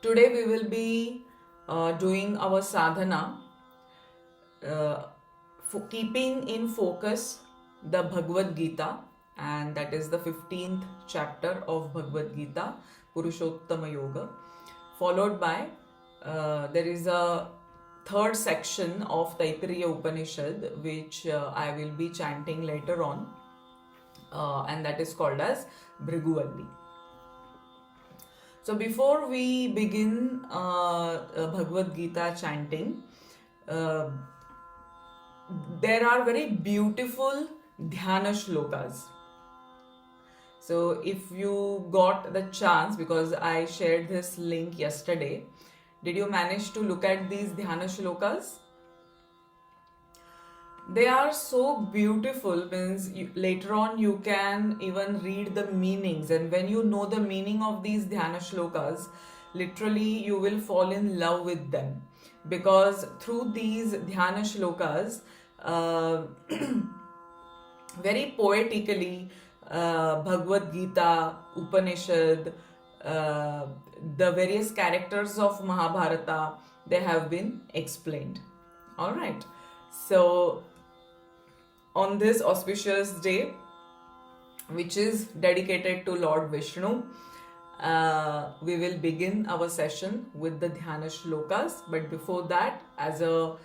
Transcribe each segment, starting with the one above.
Today we will be doing our sadhana, for keeping in focus the Bhagavad Gita, and that is the 15th chapter of Bhagavad Gita, Purushottama Yoga, followed by there is a third section of Taittiriya Upanishad which I will be chanting later on, and that is called as Bhriguvalli. So before we begin Bhagavad Gita chanting, uh, there are very beautiful dhyana shlokas. So if you got the chance, because I shared this link yesterday, did you manage to look at these dhyana shlokas? They are so beautiful, means later on you can even read the meanings, and when you know the meaning of these dhyana shlokas, literally you will fall in love with them, because through these dhyana shlokas, very poetically, Bhagavad Gita, Upanishad, the various characters of Mahabharata, they have been explained. All right. So on this auspicious day, which is dedicated to Lord Vishnu, we will begin our session with the dhyana shlokas. But before that, as a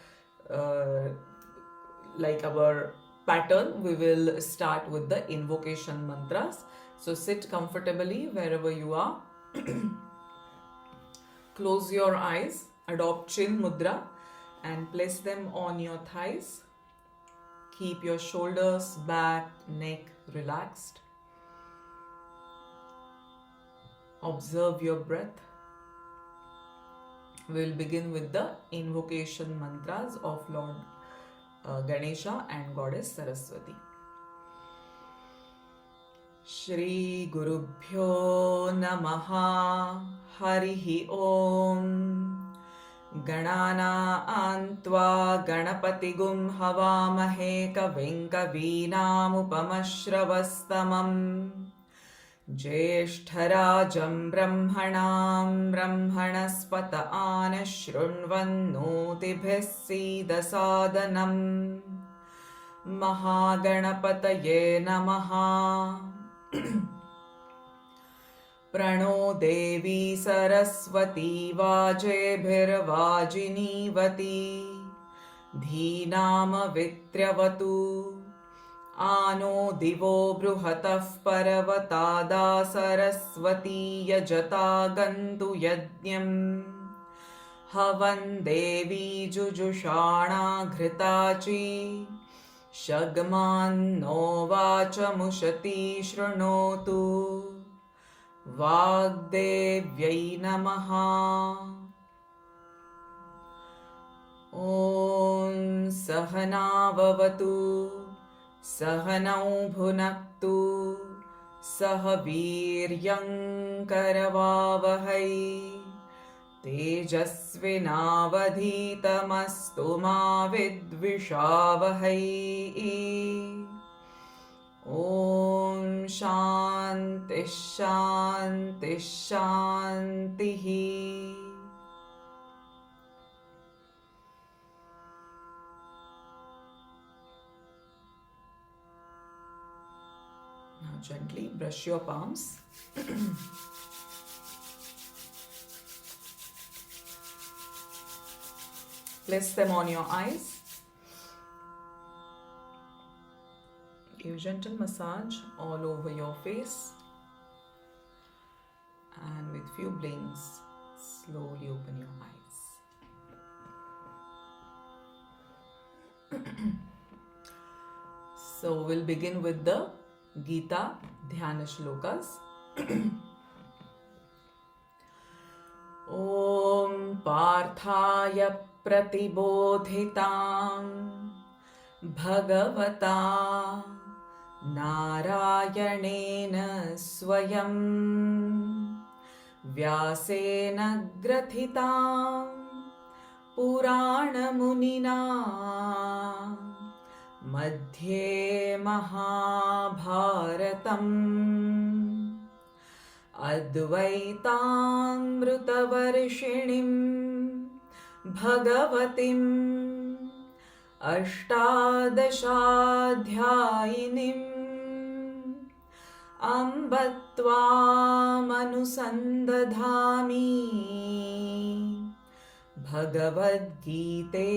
like our pattern, we will start with the invocation mantras. So sit comfortably wherever you are. Close your eyes, adopt chin mudra, and place them on your thighs. Keep your shoulders, back, neck relaxed. Observe your breath. We will begin with the invocation mantras of Lord Ganesha and Goddess Saraswati. Shri Gurubhyo Namaha Harihi Om. Ganana Antva Ganapatigum Havamahe Kavim Kavinamupamashravastamam Jeshtarajam Brahmanam Brahmanaspata Anashrunvannotibhis Sidasadanam Mahaganapataye Namaha. प्रणो देवी सरस्वती वाजेभिर्वाजिनीवती धीनामवित्र्यवतु आनो दिवो बृहतः पर्वतादा सरस्वती यजता गन्तु यज्ञम् हवन् देवी जुजुषाणा घृताची शग्मान्नो वाचमुशती शृणोतु वाग्देव्यै नमः. ॐ सहनाववतु सहनौ भुनक्तु सह वीर्यं करवावहै तेजस्विनावधीतमस्तु मा विद्विषावहै. Om Shanti Shanti Shanti. Now gently brush your palms. Place them on your eyes. Give gentle massage all over your face, and with few blinks, slowly open your eyes. So we'll begin with the Gita Dhyana Shlokas. Om Parthaya Pratibodhitam Bhagavata Narayanena Swayam Vyasena Grathitam Purana Munina Madhye Mahabharatam अद्वैतामृतवर्षिणीं भगवतीम् अष्टादशाध्यायिनीम् अम्ब त्वामनुसन्दधामि भगवद्गीते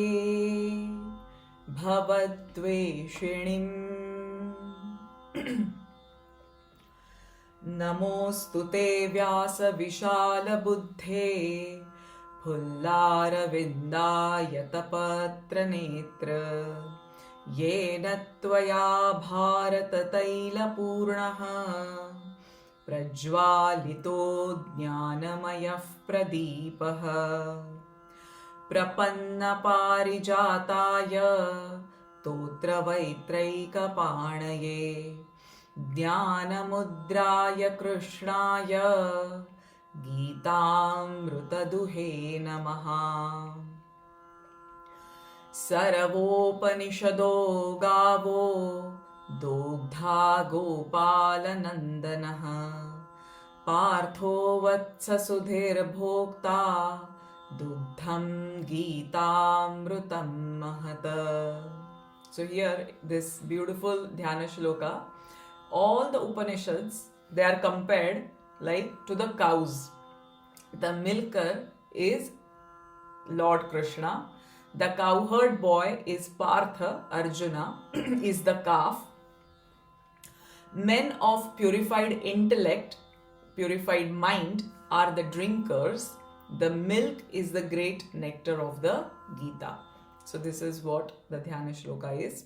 भवद्वेषिणीम्। नमोऽस्तु ते व्यासविशालबुद्धे फुल्लारविन्दायतपत्रनेत्र येन त्वया भारततैलपूर्णः प्रज्वालितो ज्ञानमयः प्रदीपः प्रपन्नपारिजाताय स्तोत्रवैत्रैकपाणये ज्ञानमुद्राय कृष्णाय गीतामृतदुहे नमः। सर्वोपनिषदो गावो दोग्धा गोपालनन्दनः पार्थो वत्ससुधीर्भोक्ता दुग्धं गीतामृतं महत्। So here this beautiful Dhyana Shloka, all the Upanishads, they are compared like to the cows. The milker is Lord Krishna. The cowherd boy is Partha. Arjuna is the calf. Men of purified intellect, purified mind are the drinkers. The milk is the great nectar of the Gita. So this is what the Dhyana Shloka is.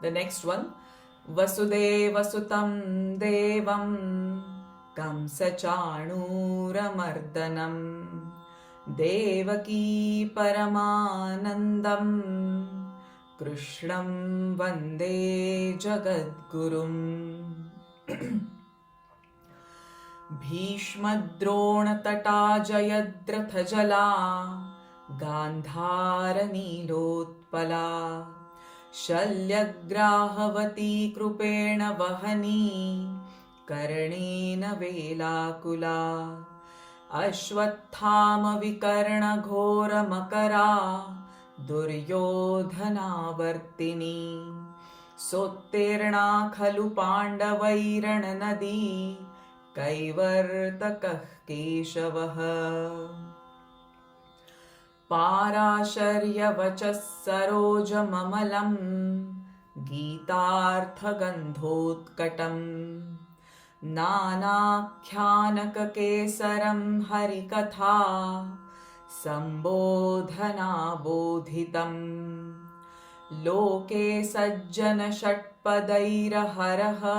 The next one, Vasudevasutam Devam Kamsachanuramardanam Devaki Paramanandam Krishnam Vande Jagadgurum. Bhishmadronatata Jayadratha Gandharanilotpala Shalyagrahavathi Krupena Vahani Karnena Velakula Ashwathama Vikarna Ghora Makara Duryodhana Vartini Sottirna Khalu Pandavairana Nadi Kaivartakah Keshavaha Parasharyavachas Sarojamamalam Geetarthagandhotkatam Nanakhyanakakesaram Harikatha Sambodhanabodhitam Loke Sajjana Shatpadairaharaha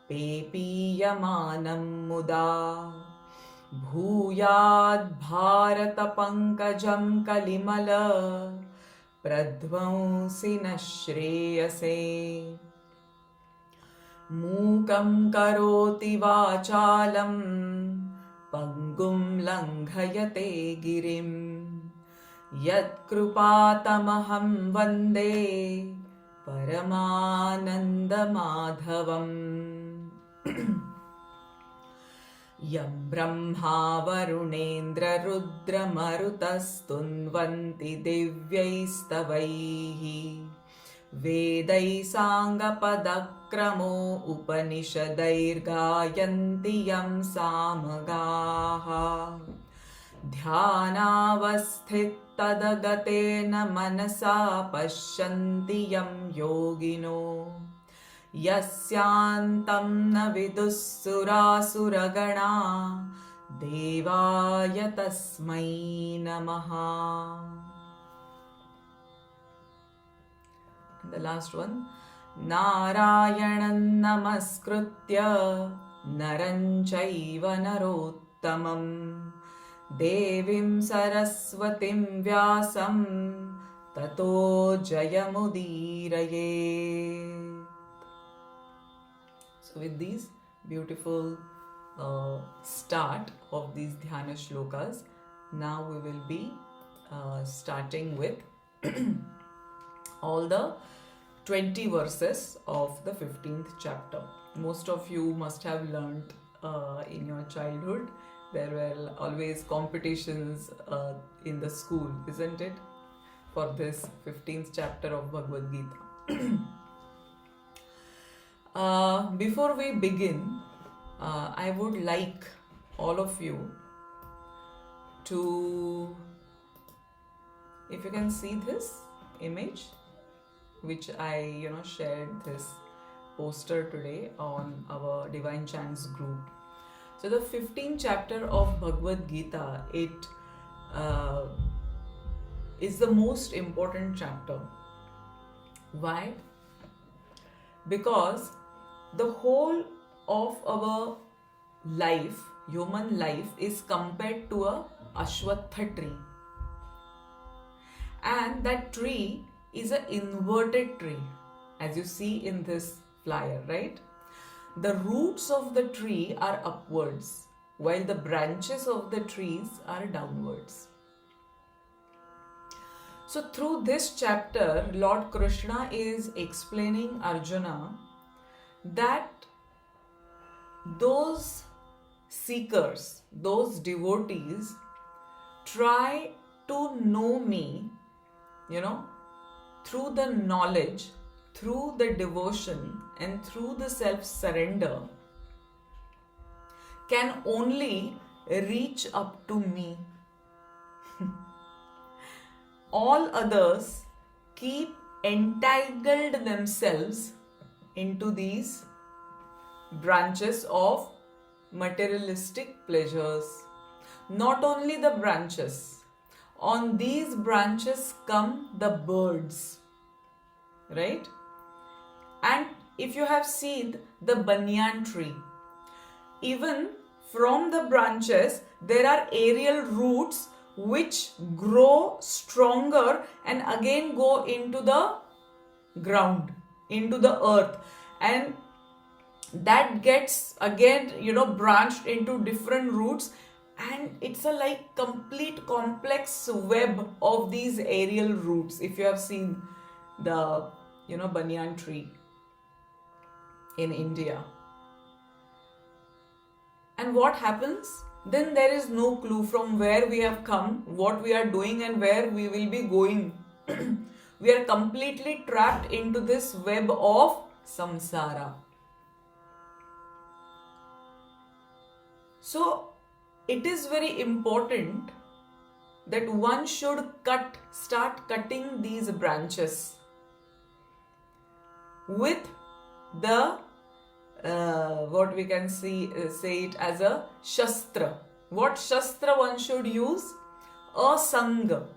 Pepiyamanam Muda Bhuyad Bharata Pankajam Kalimala Pradvansina Shreyase Mukam Karoti Vachalam Pangum Langhayate Girim Yat Krupatamaham Vande Paramananda Madhavam. Yam Brahma Varunendra Rudra Marutastunvanti Divyaistavaihi Vedai Sanga Padakramo Upanishadair Gayanti Yam Samagaha Dhyanavasthit Tadagatena Manasa Pashyanti Yam Yogino Yasyantam na vidussurasura Devaya tasmai namaha. And the last one, Narayanan namaskritya naranchaiva narottamam Devim saraswatim vyasam tato jayamudiraye. So with these beautiful start of these Dhyana Shlokas, now we will be starting with all the 20 verses of the 15th chapter. Most of you must have learnt in your childhood. There were always competitions in the school, isn't it? For this 15th chapter of Bhagavad Gita. Before we begin, I would like all of you to, if you can see this image, which I shared this poster today on our Divine Chants group. So the 15th chapter of Bhagavad Gita, it is the most important chapter. Why? Because the whole of our life, human life, is compared to a Ashwatha tree. And that tree is an inverted tree, as you see in this flyer, right? The roots of the tree are upwards, while the branches of the trees are downwards. So through this chapter, Lord Krishna is explaining Arjuna that those seekers, those devotees, try to know me, through the knowledge, through the devotion, and through the self-surrender, can only reach up to me. All others keep entangled themselves into these branches of materialistic pleasures. Not only the branches, on these branches come the birds, right? And if you have seen the banyan tree, even from the branches there are aerial roots which grow stronger and again go into the ground, into the earth, and that gets again branched into different roots, and it's a complete complex web of these aerial roots. If you have seen the banyan tree in India, and what happens then? There is no clue from where we have come, what we are doing, and where we will be going. We are completely trapped into this web of samsara. So it is very important that one should start cutting these branches with the what we can say it as a shastra. What shastra one should use? Asanga.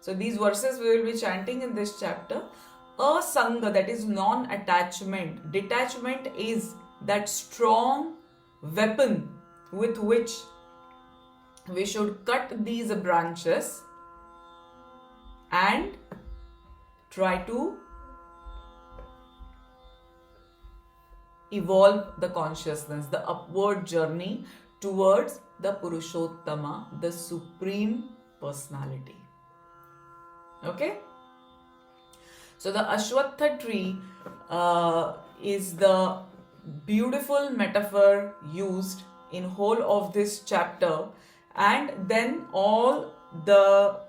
So these verses we will be chanting in this chapter. Asanga, that is non-attachment. Detachment is that strong weapon with which we should cut these branches and try to evolve the consciousness, the upward journey towards the Purushottama, the Supreme Personality. Okay? So the Ashwatha tree is the beautiful metaphor used in whole of this chapter, and then all the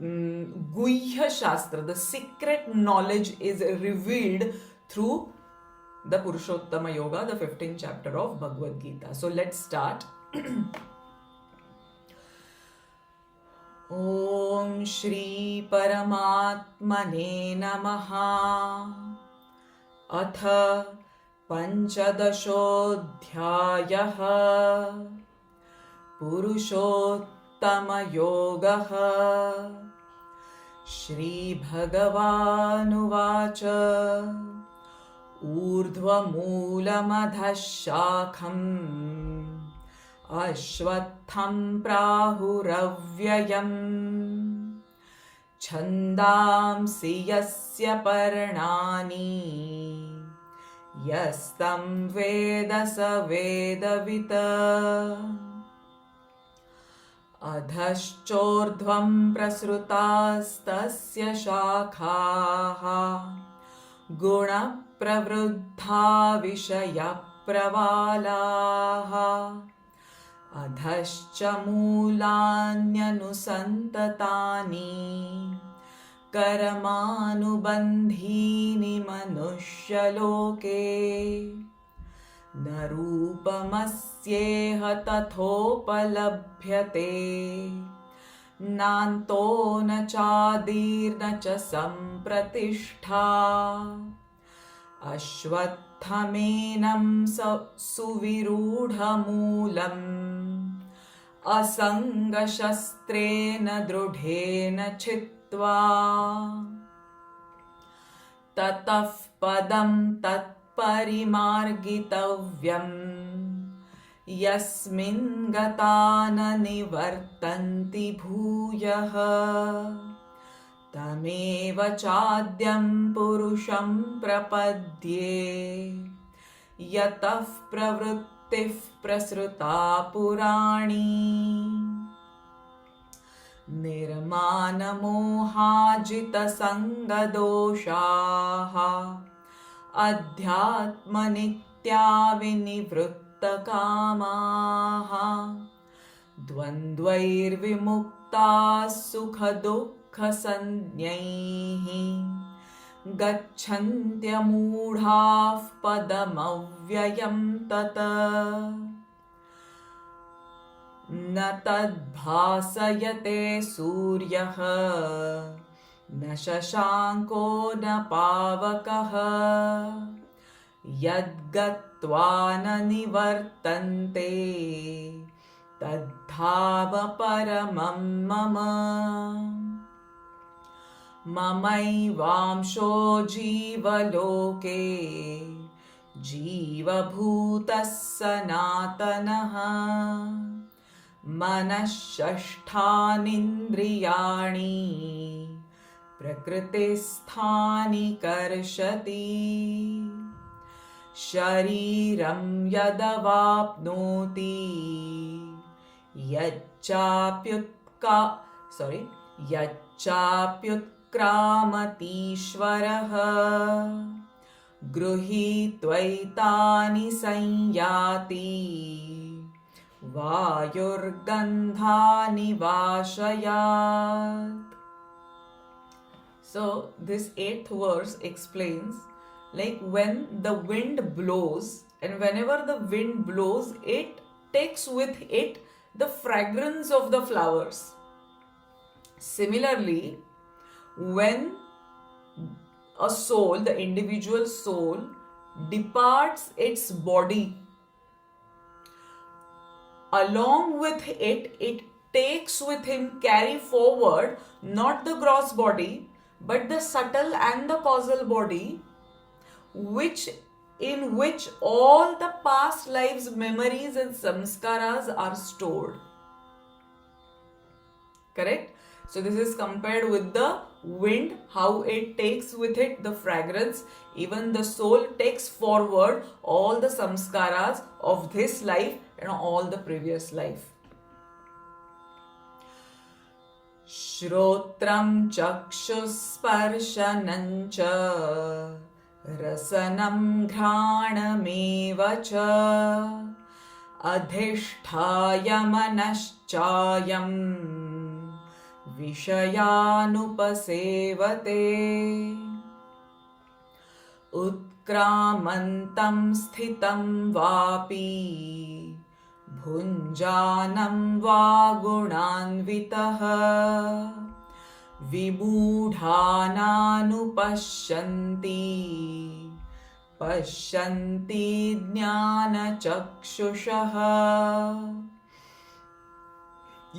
Guhya Shastra, the secret knowledge, is revealed through the Purushottama Yoga, the 15th chapter of Bhagavad Gita. So let's start. Om Shri Paramatmane Namaha. Atha Panchadashodhyayaha. Purushottama Yogaha. Shri Bhagavanuvacha. Urdhvamulamādhashakham Ashvatham Prahuravyayam Chandamsi Yasya Parnani Yastam Veda Savedavita Adhaschordhvam Prasrutastasya Shakhaha Guna Pravruddha Vishaya प्रवालाः अधश्च मूलान्यनुसन्ततानि कर्मानुबन्धीनि मनुष्यलोके न रूपमस्येह तथोपलभ्यते नान्तो न चादिर्न च सम्प्रतिष्ठा अश्वत्थमेनं सुविरूढमूलम् असङ्गशस्त्रेण दृढेन छित्त्वा ततः पदं तत्परिमार्गितव्यम् यस्मिन् गता न निवर्तन्ति भूयः तमेव चाद्यं पुरुषं प्रपद्ये यतः प्रवृत्तिः प्रसृता पुराणी निर्मानमोहाजितसङ्गदोषाः अध्यात्मनित्या विनिवृत्तकामाः द्वन्द्वैर्विमुक्ताः सुखदुःखसंज्ञैः गच्छन्त्यमूढाः पदमव्ययं तत् न तद्भासयते सूर्यः न शशाङ्को न पावकः यद्गत्वा न निवर्तन्ते तद्धाम परमं मम ममैवांशो जीवलोके जीवभूतः सनातनः मनःषष्ठानीन्द्रियाणि प्रकृतिस्थानि कर्षति शरीरं यदवाप्नोति यच्चाप्युत्क्रामतीश्वरः गृहीत्वैतानि संयाति वायुर्गन्धानि वाशयात्. So this 8th verse explains, like when the wind blows, and whenever the wind blows, it takes with it the fragrance of the flowers. Similarly, when a soul, the individual soul, departs its body, along with it, it takes with him, carry forward not the gross body, but the subtle and the causal body, in which all the past lives' memories and samskaras are stored. Correct? So this is compared with the wind, how it takes with it the fragrance. Even the soul takes forward all the samskaras of this life and all the previous life. Shrotram chakshusparshanam cha rasanam ghranameva cha adhisthaya manaschayam विषयानुपसेवते उत्क्रामन्तं स्थितं वापि भुञ्जानं वा गुणान्वितः पश्यन्ति ज्ञानचक्षुषः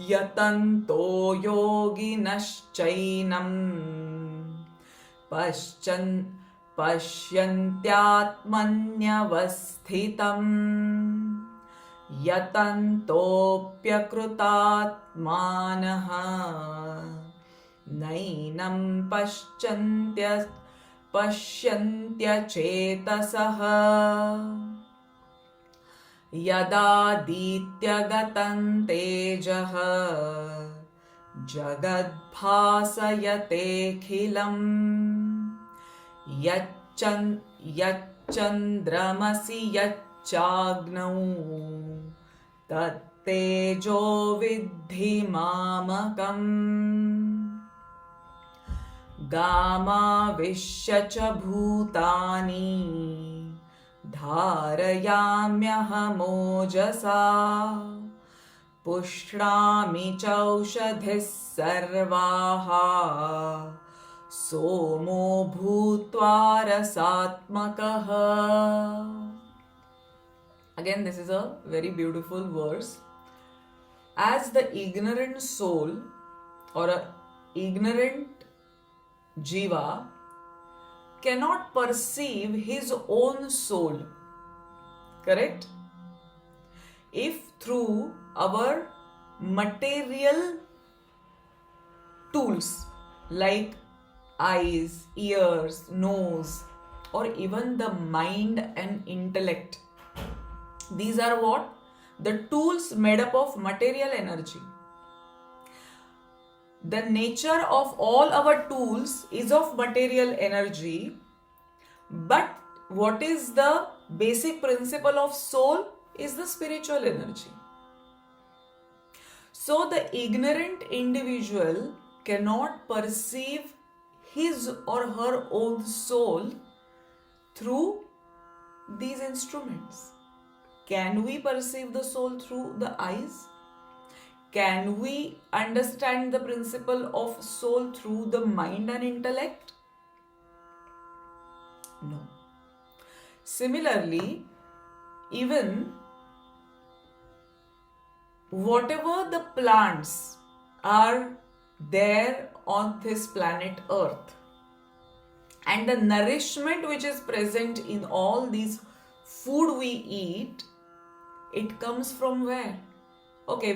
यतन्तो योगिनश्चैनं पश्यन्त्यात्मन्यवस्थितं यतन्तोऽप्यकृतात्मानः नैनं पश्यन्त्यचेतसः यदादित्यगतं तेजः जगद्भासयतेऽखिलम् यच्चन्द्रमसि यच्चाग्निर्यच्चाग्निः चाग्नौ तत्तेजो विद्धि मामकम् गामाविश्य च भूतानि धारयाम्यहमोजसा पुष्णामि चौषधिः सर्वाः सोमो भूत्वा रसात्मकः. Again, this is a very beautiful verse. As the ignorant soul or a ignorant jiva cannot perceive his own soul, correct? If through our material tools like eyes, ears, nose, or even the mind and intellect, these are what? The tools made up of material energy. The nature of all our tools is of material energy, but what is the basic principle of soul is the spiritual energy. So the ignorant individual cannot perceive his or her own soul through these instruments. Can we perceive the soul through the eyes? Can we understand the principle of soul through the mind and intellect? No. Similarly, even whatever the plants are there on this planet Earth, and the nourishment which is present in all these food we eat, it comes from where? Okay,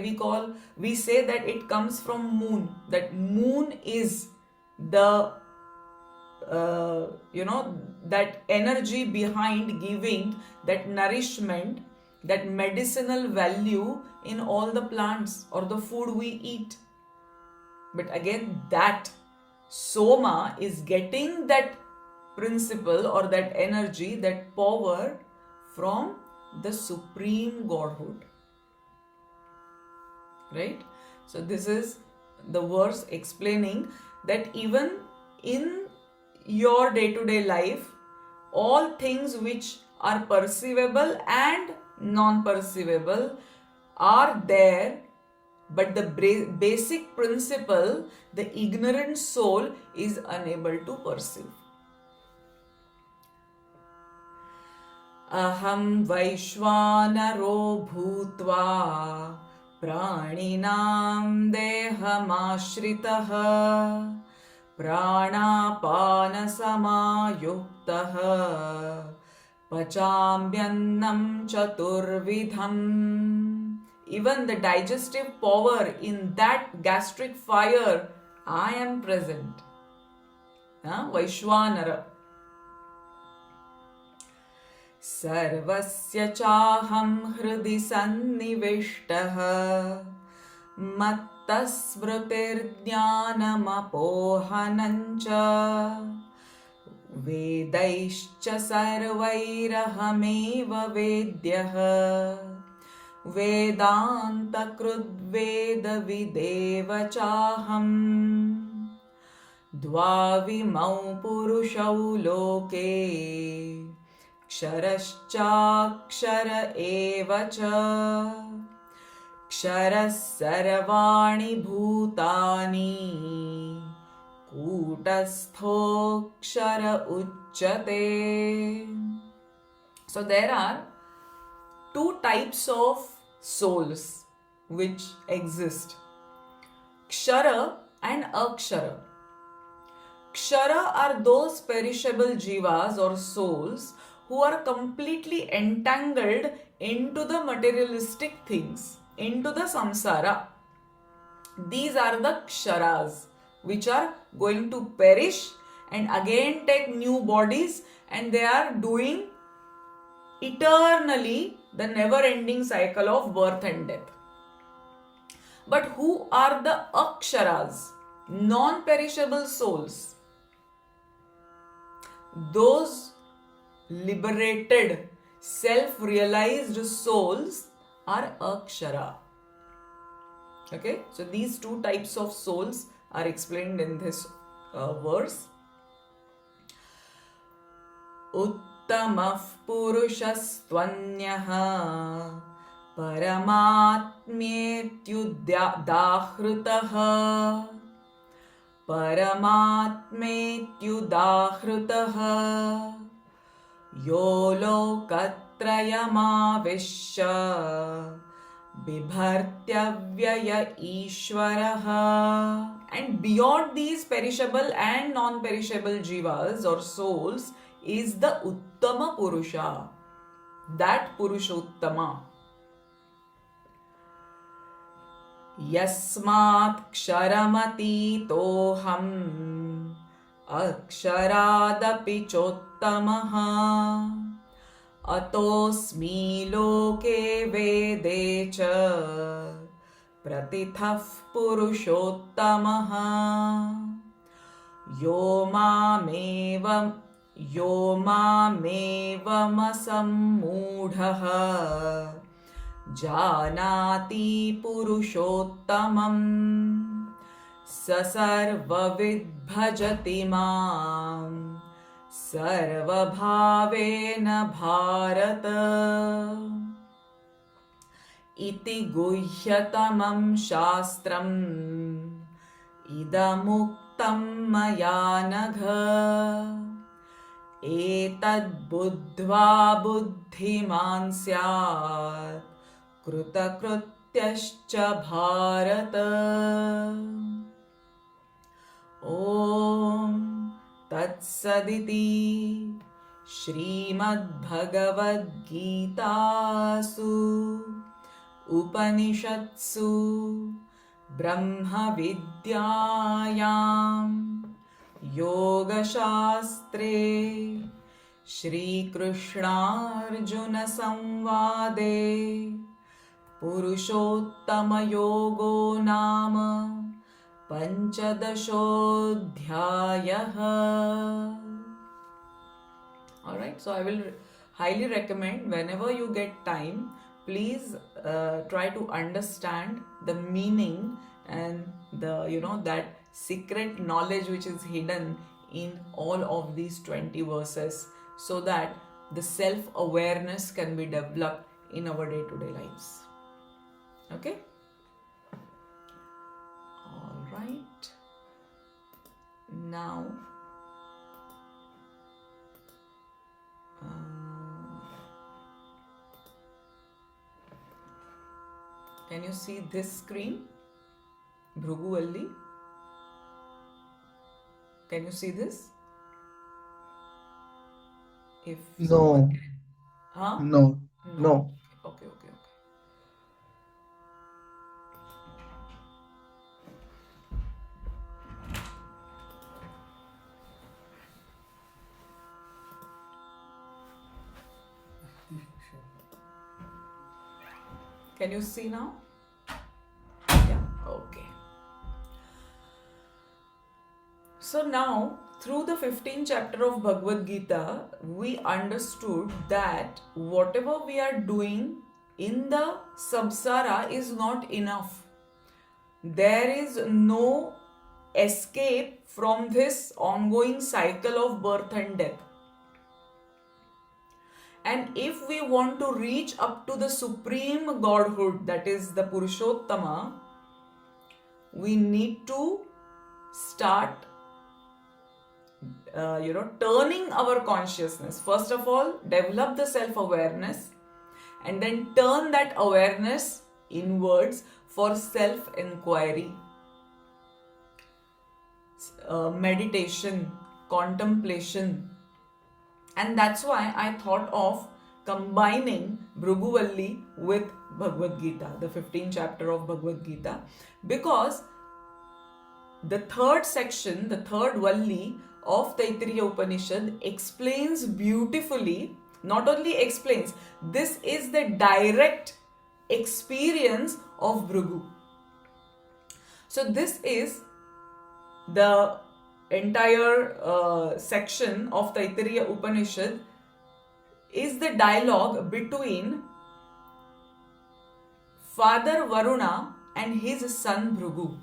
we say that it comes from moon. That moon is the that energy behind giving that nourishment, that medicinal value in all the plants or the food we eat. But again, that soma is getting that principle or that energy, that power from the supreme Godhood. Right? So this is the verse explaining that even in your day-to-day life, all things which are perceivable and non-perceivable are there, but the basic principle, the ignorant soul is unable to perceive. Aham Vaishvanaro Bhutva Praninam Dehamashritah Pranapanasamaयुक्तः Pachamyannam Chaturvidham. Even the digestive power in that gastric fire, I am present. Vaishvanara. Sarvasya chaham hridi sannivishtaha mattasmrutir jnanamapohanancha vedaischa sarvairahameva vedyah vedanta krudveda videva chaham dvavimau purushau loke Ksharascha eva cha Ksharas sarvani bhutani Kutastho kshara uchyate. So there are two types of souls which exist, Kshara and Akshara. Kshara are those perishable jivas or souls who are completely entangled into the materialistic things, into the samsara. These are the ksharas, which are going to perish and again take new bodies, and they are doing eternally the never-ending cycle of birth and death. But who are the aksharas, non-perishable souls? Those liberated self-realized souls are akshara. Okay, so these two types of souls are explained in this verse. Uttamah purushastvanyah paramatmetyudahritah paramatmetyudahritah yo lokatrayamavishya bibhartyavyaya ishwaraha. And beyond these perishable and non-perishable jivas or souls is the Uttama Purusha, that Purushottama. Yasmat ksharamati aksharaadapi chottamaha atosmi loke vede cha pratithah purushottamah yo mamevamasambudhah janati purushottamam sa sarvavid bhajati mam sarvabhavena bharata iti guhyatamam shastram idamuktam maya nagha etad buddhva buddhiman syat कृतकृत्यश्च Bharat. ॐ तत्सदिति श्रीमद्भगवद्गीतासु उपनिषत्सु ब्रह्मविद्यायां योगशास्त्रे श्रीकृष्णार्जुनसंवादे पुरुषोत्तमयोगो नाम पंचदशोऽध्यायः. Alright, so I will highly recommend whenever you get time, please try to understand the meaning and the that secret knowledge which is hidden in all of these 20 verses, so that the self-awareness can be developed in our day-to-day lives. Okay? Alright. Now, can you see this screen? Bhruguvalli? Can you see this? If No, huh? no, No. no. Okay. Can you see now? Yeah, okay. So now, through the 15th chapter of Bhagavad Gita, we understood that whatever we are doing in the samsara is not enough. There is no escape from this ongoing cycle of birth and death. And if we want to reach up to the supreme godhood, that is the Purushottama, we need to start turning our consciousness. First of all, develop the self-awareness and then turn that awareness inwards for self-inquiry, meditation, contemplation. And that's why I thought of combining Bhruguvalli with Bhagavad Gita, the 15th chapter of Bhagavad Gita, because the third section, the third Valli of Taittiriya Upanishad explains beautifully, not only explains, this is the direct experience of Bhrigu. So this is the entire section of Taittiriya Upanishad is the dialogue between Father Varuna and his son Bhrigu.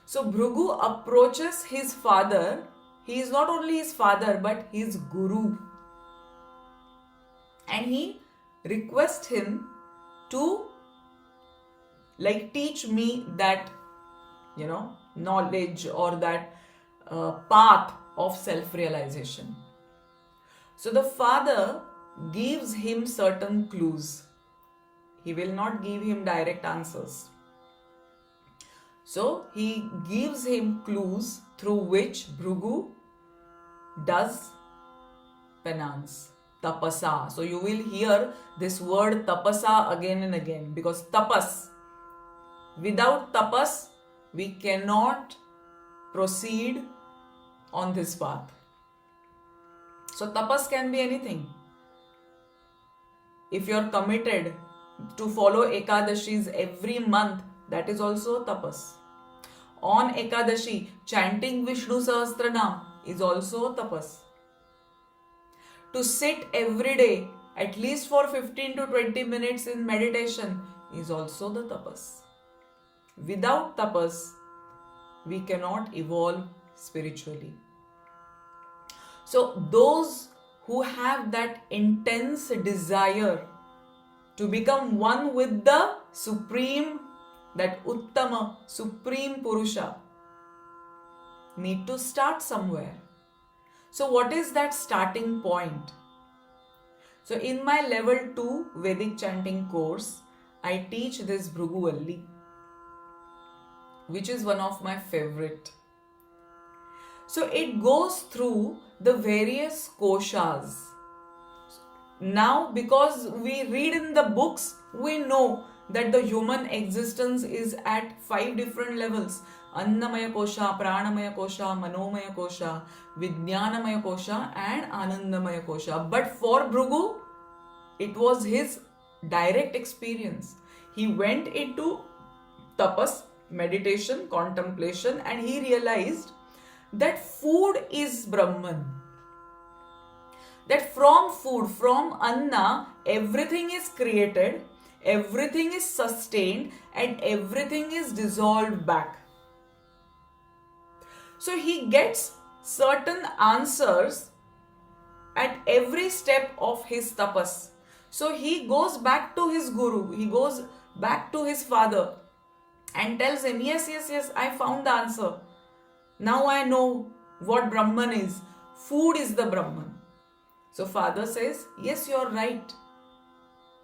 So Bhrigu approaches his father. He is not only his father but his guru. And he requests him to teach me that knowledge or that path of self-realization. So the father gives him certain clues. He will not give him direct answers. So he gives him clues through which Bhrigu does penance, tapasa. So you will hear this word tapasa again and again, because tapas, without tapas, we cannot proceed on this path. So tapas can be anything. If you are committed to follow Ekadashis every month, that is also a tapas. On Ekadashi, chanting Vishnu Sahasranam is also a tapas. To sit every day, at least for 15 to 20 minutes in meditation, is also the tapas. Without tapas, we cannot evolve spiritually. So those who have that intense desire to become one with the Supreme, that Uttama, Supreme Purusha, need to start somewhere. So what is that starting point? So in my level 2 Vedic chanting course, I teach this Bhrigu, which is one of my favorite. So it goes through the various koshas. Now, because we read in the books, we know that the human existence is at 5 different levels: Annamaya Kosha, Pranamaya Kosha, Manomaya Kosha, Vijnanamaya Kosha and Anandamaya Kosha. But for Bhrigu, it was his direct experience. He went into tapas, meditation, contemplation, and he realized that food is Brahman. That from food, from Anna, everything is created, everything is sustained, and everything is dissolved back. So he gets certain answers at every step of his tapas. So he goes back to his guru, he goes back to his father and tells him, yes, I found the answer. Now I know what Brahman is. Food is the Brahman. So father says, yes, you're right.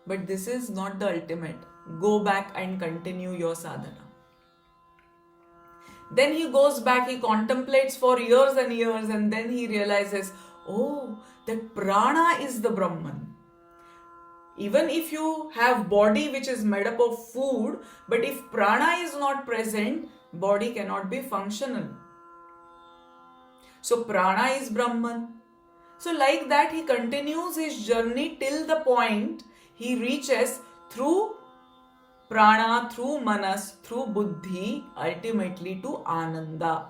But this is not the ultimate. Go back and continue your sadhana. Then he goes back, he contemplates for years and years, and then he realizes, oh, that prana is the Brahman. Even if you have body which is made up of food, but if prana is not present, body cannot be functional. So prana is Brahman. So like that, he continues his journey till the point he reaches through prana, through manas, through buddhi, ultimately to ananda.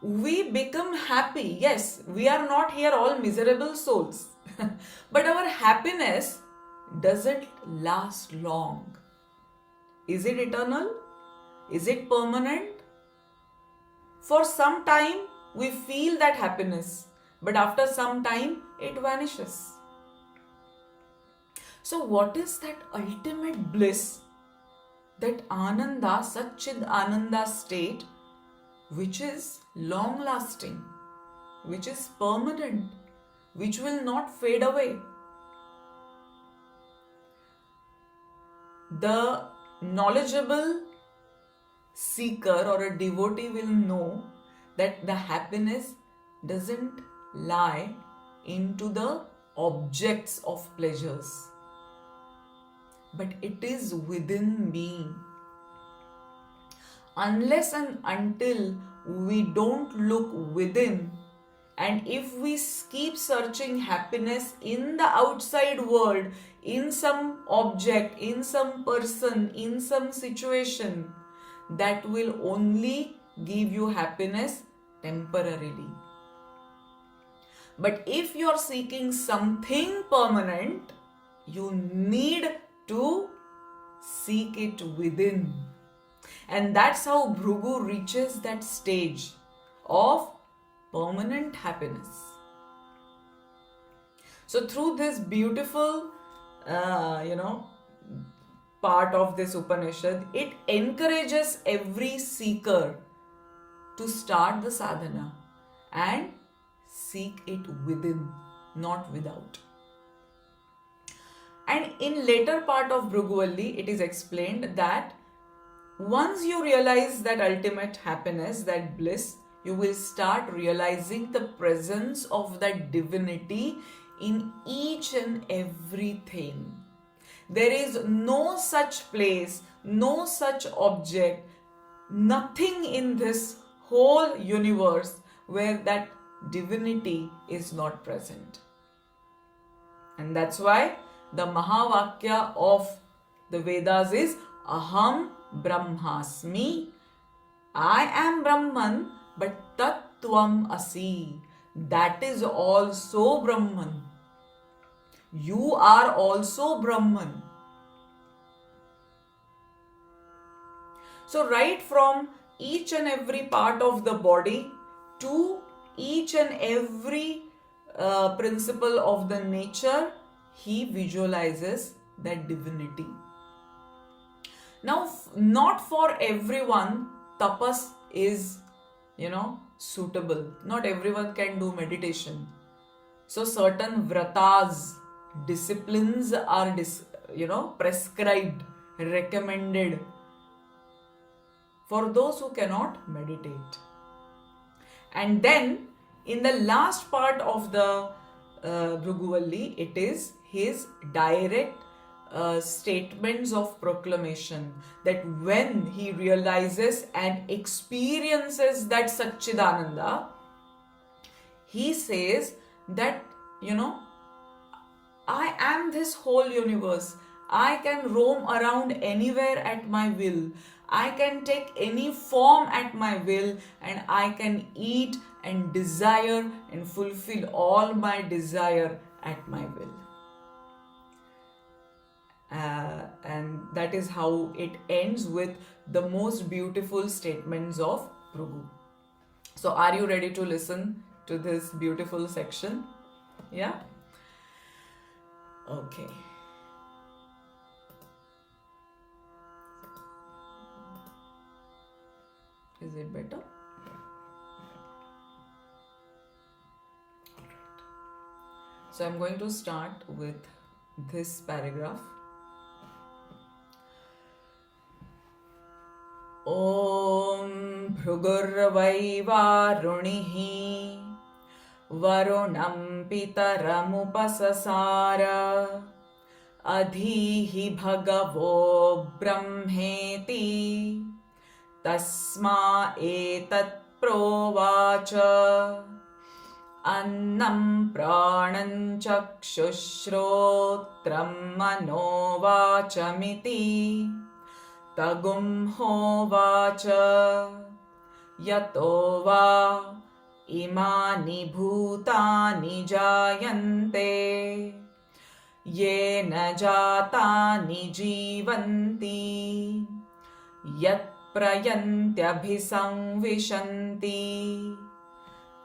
We become happy. Yes, we are not here all miserable souls. But our happiness doesn't last long. Is it eternal? Is it permanent? For some time, we feel that happiness, but after some time, it vanishes. So what is that ultimate bliss, that ananda, Satchid Ananda state, which is long lasting, which is permanent, which will not fade away? The knowledgeable seeker or a devotee will know that the happiness doesn't lie into the objects of pleasures, but it is within me. Unless and until we don't look within, and if we keep searching happiness in the outside world, in some object, in some person, in some situation, that will only give you happiness temporarily. But if you are seeking something permanent, you need to seek it within. And that's how Bhrigu reaches that stage of permanent happiness. So through this beautiful, part of this Upanishad, it encourages every seeker to start the sadhana and seek it within, not without. And in later part of Bhrigu, it is explained that once you realize that ultimate happiness, that bliss, you will start realizing the presence of that divinity in each and everything. There is no such place, no such object, nothing in this whole universe where that divinity is not present. And that's why the Mahavakya of the Vedas is Aham Brahmasmi. I am Brahman, but Tattvam Asi. That is also Brahman. You are also Brahman. So right from each and every part of the body to each and every principle of the nature, he visualizes that divinity. Now, not for everyone tapas is, suitable. Not everyone can do meditation. So certain vratas, disciplines are prescribed, recommended for those who cannot meditate. And then in the last part of the Bhrigu, it is his direct statements of proclamation, that when he realizes and experiences that Satchidananda, he says that, I am this whole universe. I can roam around anywhere at my will. I can take any form at my will, and I can eat and desire and fulfill all my desire at my will. And that is how it ends with the most beautiful statements of Bhrigu. So are you ready to listen to this beautiful section? Yeah? Okay. Is it better? Alright. So I'm going to start with this paragraph. Om Bhrugurvai Varunihi Varunam Pitaramupasasara Adhihi Bhagavo Brahmeti Tasma Etat Provacha Annam Pranam Chakshushrotram Manovachamiti Tagum Hovacha Yato va imani bhutani jayante yena jatani jivanti yat prayantyabhisamvishanti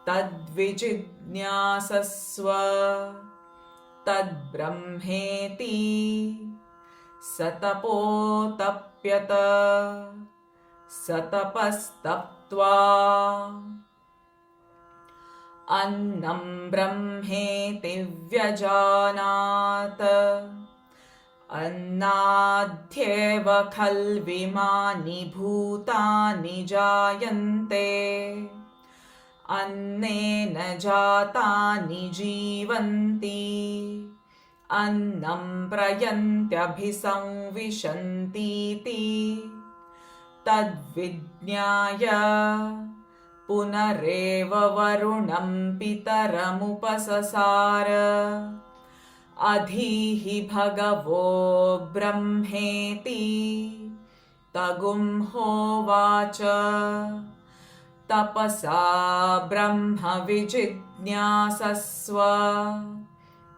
tadvijidnyasasva tadbrahmeti satapotapyata satapastaptva annam brahmeti vyajanat annadhyeva khalvimani bhutani jayante annena jatani jivanti annam prayantyabhisamvishanti tadvidnyaya punareva varunam pitaramupasasara adhihi bhagavo brahmeti tagum hovacha tapasa brahma vijit तद्विज्ञासस्व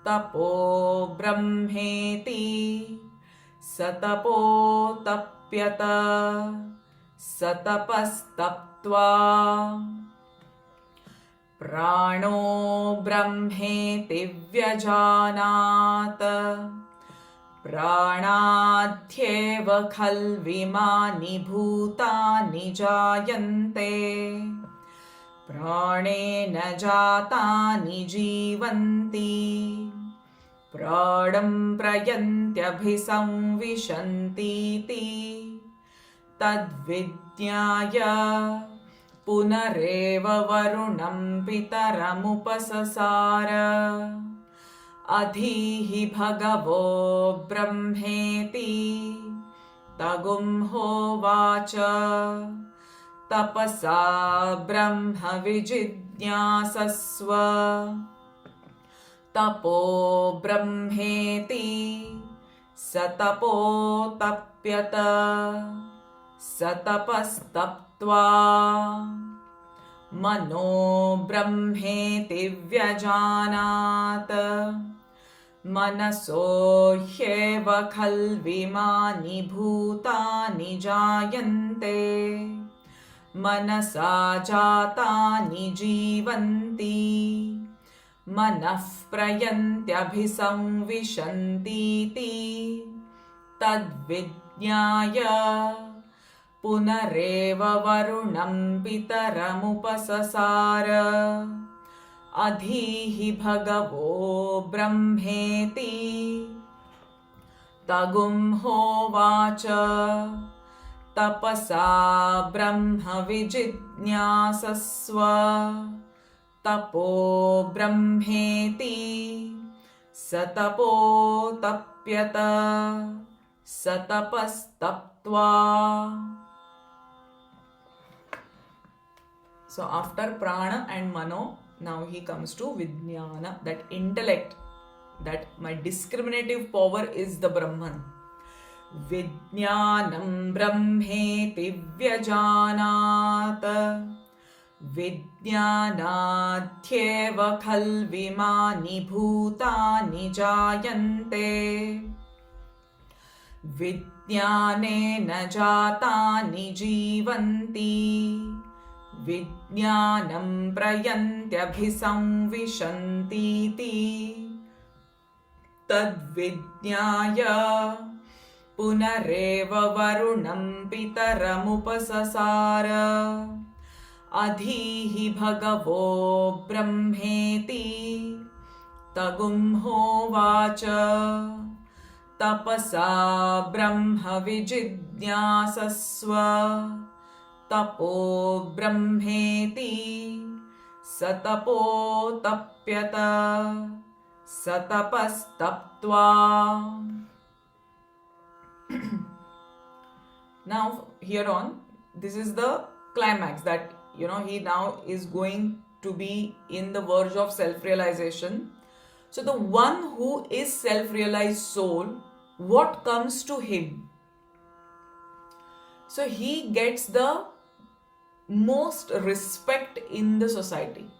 तपो ब्रह्मेति स तपोतप्यत स तपस्तप्त्वा प्राणो ब्रह्मेति व्यजानात् प्राणाध्येव खल्विमानि भूतानि जायन्ते प्राणेन जातानि जीवन्ति प्राणं प्रयन्त्यभिसंविशन्तीति तद्विज्ञाय पुनरेव वरुणं पितरमुपससार अधीहि भगवो ब्रह्मेति तगुंहोवाच तपसा ब्रह्म विजिज्ञासस्व तपो ब्रह्मेति स तपोतप्यत स तपस्तप्त्वा मनो ब्रह्मेति व्यजानात् मनसो ह्येव खल्विमानि भूतानि जायन्ते मनसा जातानि जीवन्ति मनः प्रयन्त्यभिसंविशन्तीति तद्विज्ञाय पुनरेव वरुणं पितरमुपससार अधीहि भगवो ब्रह्मेति तगुंहोवाच तपसा ब्रह्म विजिज्ञासस्व तपो ब्रह्मेति स तपोतप्यत स तपस्तप्त्वा. So after prana and mano, now he comes to vijnana, that intellect, that my discriminative power is the Brahman. Vijnanam brahmeti vyajanat vijnanatyeva khalvimani bhutani jayante vijnanena jatani jivanti विज्ञानं प्रयन्त्यभिसंविशन्तीति तद्विज्ञाय पुनरेव वरुणं पितरमुपससार अधीहि भगवो ब्रह्मेति तगुंहोवाच तपसा ब्रह्म विजिज्ञासस्व तपो ब्रह्मेति स तपोतप्यत स तपस्तप्त्वा. Now here on, this is the climax, that he now is going to be in the verge of self-realization. So the one who is self-realized soul, what comes to him? So he gets the most respect in the society.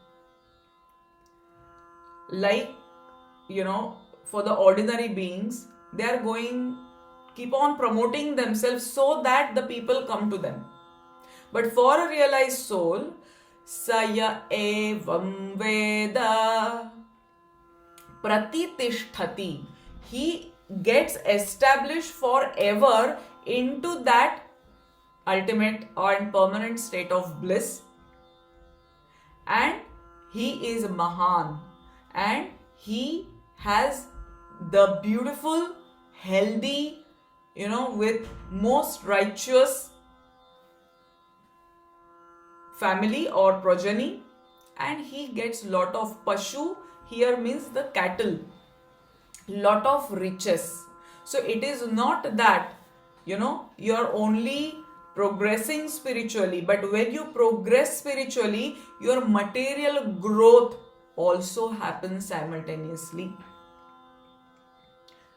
Like, for the ordinary beings, they are keep on promoting themselves so that the people come to them. But for a realized soul, saya evam veda pratitishthati, he gets established forever into that ultimate and permanent state of bliss, and he is Mahan, and he has the beautiful, healthy, with most righteous family or progeny, and he gets lot of pashu, here means the cattle, lot of riches. So it is not that you're only progressing spiritually, but when you progress spiritually, your material growth also happens simultaneously.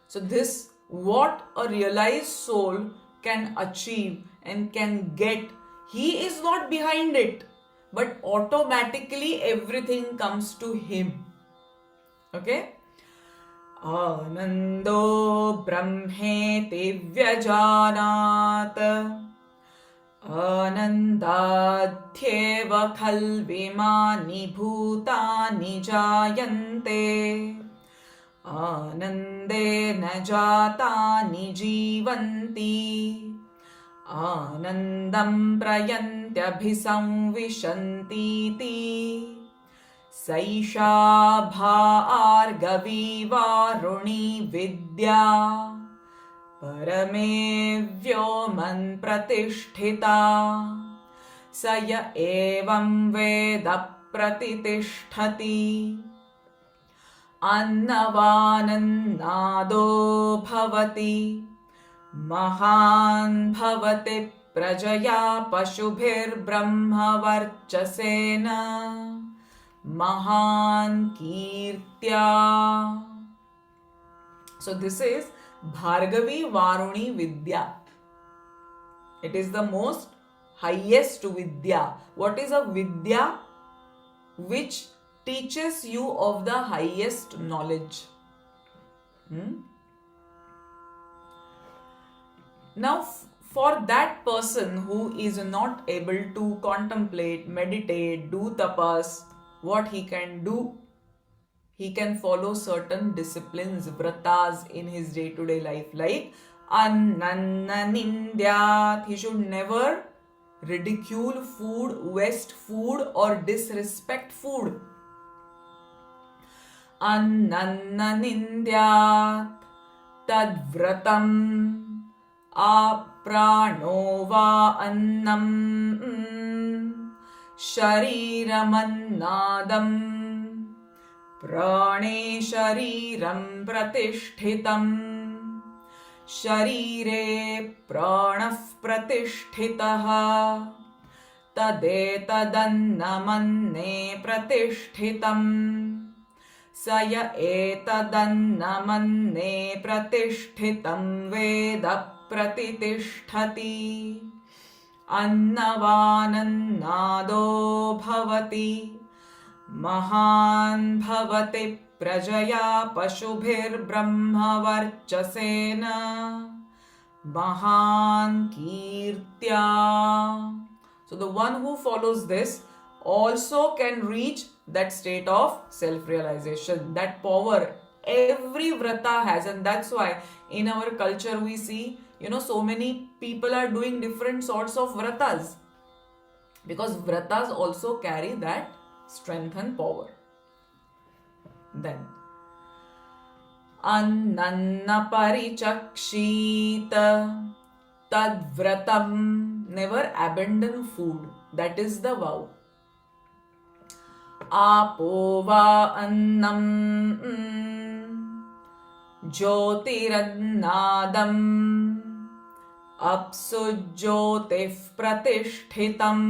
So this, what a realized soul can achieve and can get, he is not behind it, but automatically everything comes to him. Okay? Anando brahmeti vyajanat anandadhyeva khalvimani bhutani jayante आनन्देन जातानि जीवन्ति आनन्दं प्रयन्त्यभिसंविशन्तीति सैषा भार्गवी वारुणी विद्या परमे व्योमन् प्रतिष्ठिता स य एवं वेद प्रतितिष्ठति अन्नवानन्नादो भवति महान् भवति प्रजया पशुभिर्ब्रह्मवर्चसेन महान् कीर्त्या. So this is Bhargavi Varuni Vidya. It is the most highest Vidya. What is a Vidya? Which teaches you of the highest knowledge. Now, for that person who is not able to contemplate, meditate, do tapas, what he can do? He can follow certain disciplines, vratas in his day-to-day life, like annanna nindyat. He should never ridicule food, waste food, or disrespect food. Annanna nindyat tadvratam aprano va annam shariramannadam prane shariram pratishtitam sharire pranah pratishthitah tadetadannamanne pratishtitam स य एतदन्नमन्ने प्रतिष्ठितं वेद प्रतितिष्ठति अन्नवानन्नादो भवति महान् भवति प्रजया पशुभिर्ब्रह्मवर्चसेन महान् कीर्त्या. So the one who follows this also can reach that state of self-realization, that power every vrata has. And that's why in our culture we see, so many people are doing different sorts of vratas, because vratas also carry that strength and power. Then annanna parichakshita tadvratam, never abandon food, that is the vow. आपो वा अन्नम ज्योतिरन्नादम अप्सु ज्योतिः प्रतिष्ठितम्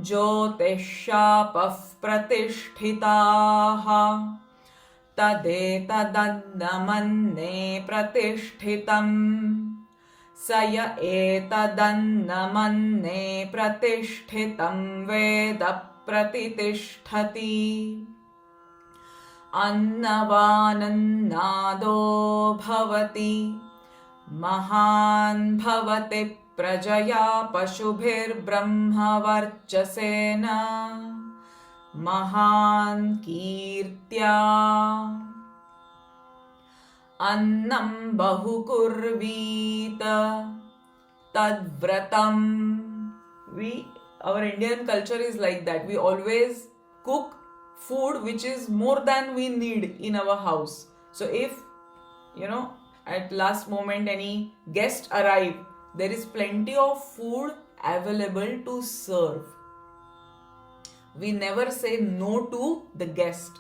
ज्योतिश्शापः प्रतिष्ठिताः तदेतदन्नमन्ने प्रतिष्ठितम् स य एतदन्नमन्ने प्रतिष्ठितं वेद प्रतितिष्ठति अन्नवानन्नादो भवति महान् भवति प्रजया पशुभिर्ब्रह्मवर्चसेन महान् कीर्त्या. अन्नं बहुकुर्वीत तद्व्रतं. Our Indian culture is like that. We always cook food which is more than we need in our house. So if, at last moment any guest arrive, there is plenty of food available to serve. We never say no to the guest.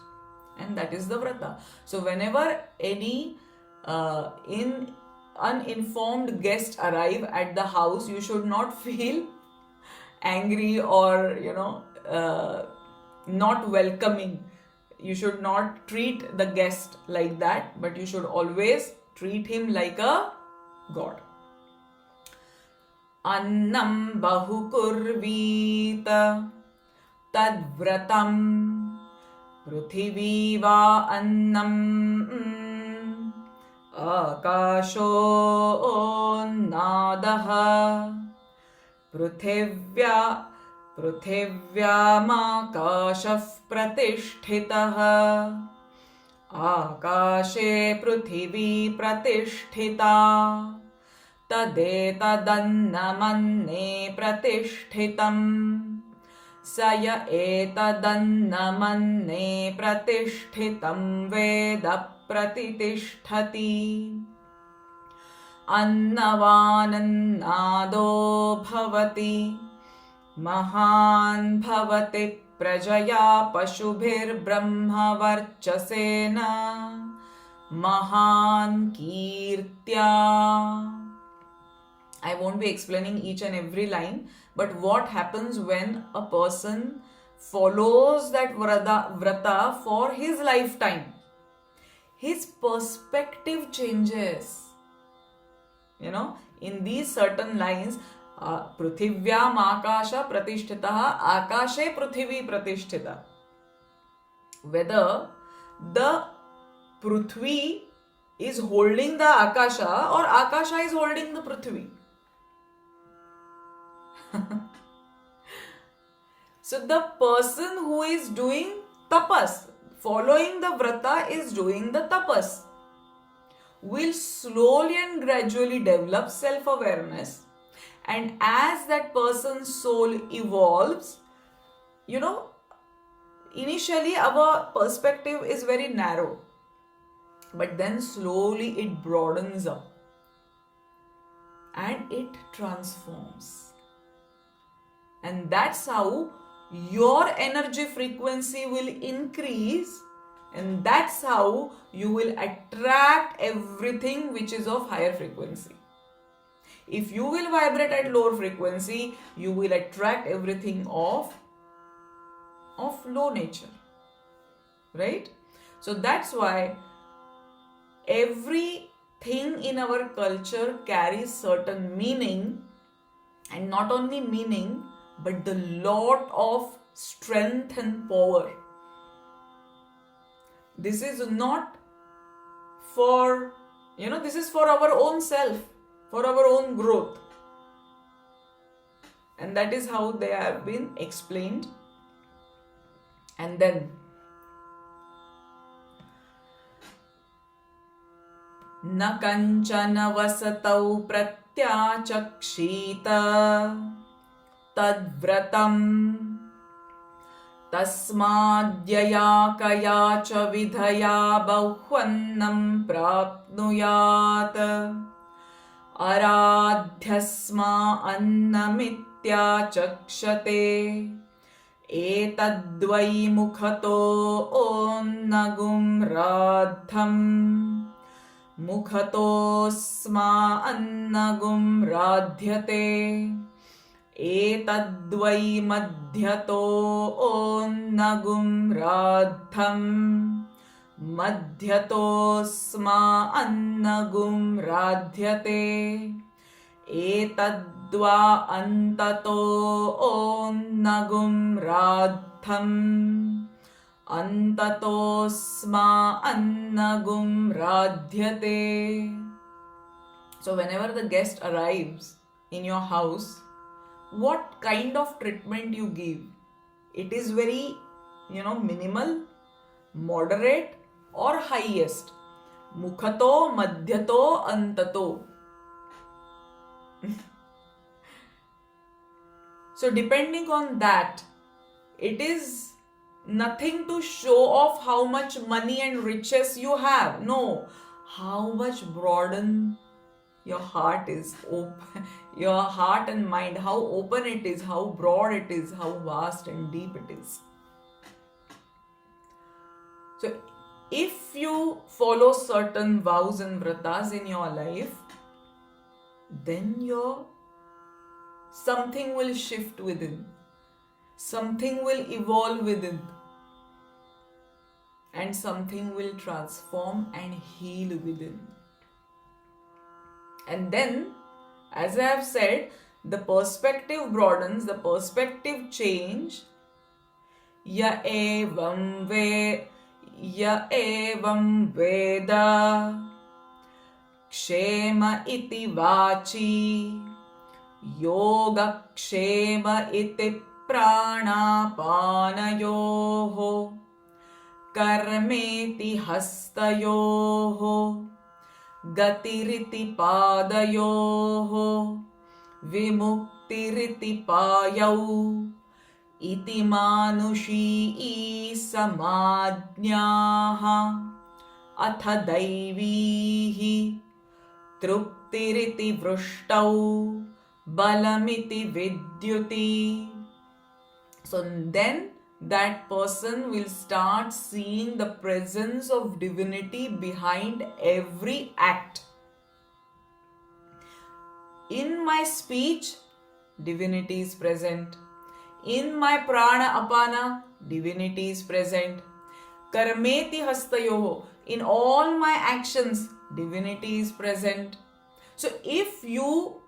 And that is the vrata. So whenever any uninformed guest arrive at the house, you should not feel angry or not welcoming. You should not treat the guest like that, but you should always treat him like a god. अन्नं बहुकुर्वीत तद्व्रतं पृथिवी वा अन्नम् आकाशोऽन्नादः पृथिव्यामाकाशः प्रतिष्ठितः आकाशे पृथिवी प्रतिष्ठिता तदेतदन्नमन्ने प्रतिष्ठितम् स य एतदन्नमन्ने प्रतिष्ठितं वेद प्रतितिष्ठति अन्नवानन्नादो भवति महान् भवति प्रजया पशुभिर्ब्रह्मवर्चसेन महान् कीर्त्या. I won't be explaining each and every line, but what happens when a person follows that vrata for his lifetime? His perspective changes. You know, in these certain lines, Pruthivyam Akasha Pratishtitaha Akashe Pruthivi Pratishtita. Whether the Prithvi is holding the Akasha or Akasha is holding the Prithvi. So the person who is doing tapas, following the vrata, is doing the tapas, will slowly and gradually develop self-awareness. And as that person's soul evolves, you know, initially our perspective is very narrow, but then slowly it broadens up and it transforms. And that's how your energy frequency will increase, and that's how you will attract everything which is of higher frequency. If you will vibrate at lower frequency, you will attract everything of low nature, right? So that's why everything in our culture carries certain meaning, and not only meaning, but the lot of strength and power. This is not for, this is for our own self, for our own growth. And that is how they have been explained. And then, na kanchana vasatau pratyachakshita तद्व्रतम् तस्माद्यया कया च विधया बहुवन्नं प्राप्नुयात् आराध्यस्मा अन्नमित्याचक्षते एतद्वै मुखतो ओन्नगुं राद्धम् मुखतोऽस्मा अन्नगुं राध्यते एतद्वै मध्यतो ओन्नगुं राद्धम् मध्यतोऽस्मा अन्नगुं राध्यते एतद्वा अन्ततो ओन्नगुं राद्धम् अन्ततोऽस्मा अन्नगुं राध्यते. So whenever the guest arrives in your house, what kind of treatment you give? It is very, minimal, moderate, or highest. Mukhato, madhyato, antato. So depending on that, it is nothing to show off how much money and riches you have. No, how much broaden your heart is open, your heart and mind, how open it is, how broad it is, how vast and deep it is. So if you follow certain vows and vratas in your life, then something will shift within, something will evolve within, and something will transform and heal within. And then, as I have said, the perspective broadens, the perspective change. Ya evam veda kshema iti vachi yogakshema iti pranapanayoho karmeti hastayoho gatiriti padayoho vimuktiriti payau iti manushi samadnyaha atha daivihi truptiriti vrushtau balamiti vidyuti. So then that person will start seeing the presence of divinity behind every act. In my speech, divinity is present. In my prana apana, divinity is present. Karmeti hastayoho, in all my actions, divinity is present. So if you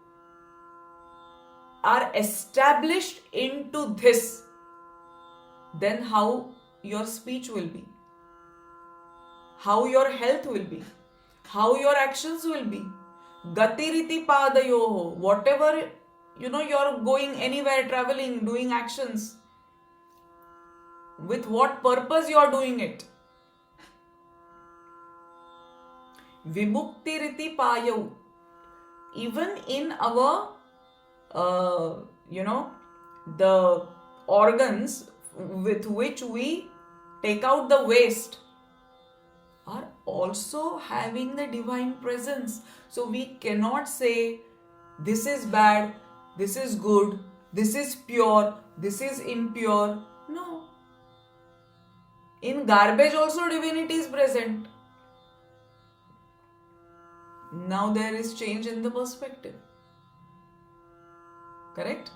are established into this, then how your speech will be, how your health will be, how your actions will be. Gatiriti padayoho, whatever, you're going anywhere, traveling, doing actions, with what purpose you are doing it. Vimuktiriti payau, even in our the organs with which we take out the waste are also having the divine presence. So we cannot say this is bad, this is good, this is pure, this is impure. No. In garbage also divinity is present. Now there is change in the perspective. Correct?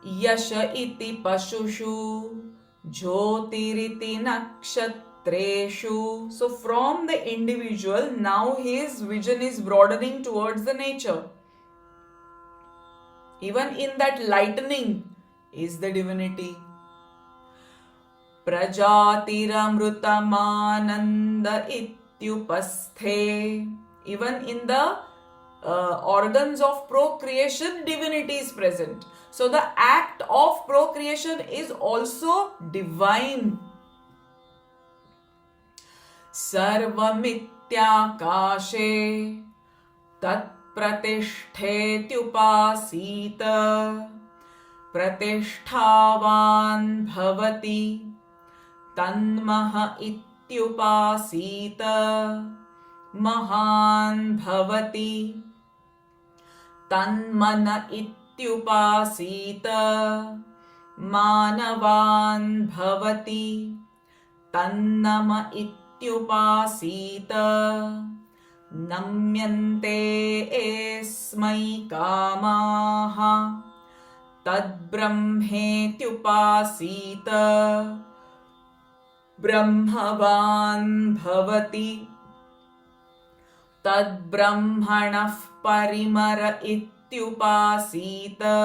Yasha iti pashushu jyotiriti nakshatreshu. So from the individual, now his vision is broadening towards the nature. Even in that lightning is the divinity. Prajatiramrutamananda ityupasthe. Even in the organs of procreation, divinity is present. So the act of procreation is also divine. Sarvamityakashe tat pratishthetupasita pratishtavan bhavati tanmaha ityupasita mahan bhavati tanmana ityupasita manavan bhavati tannama ityupasita namyante esmai kamaha tadbrahmetyupasita brahmavan bhavati tad brahmanah parimara ityupasita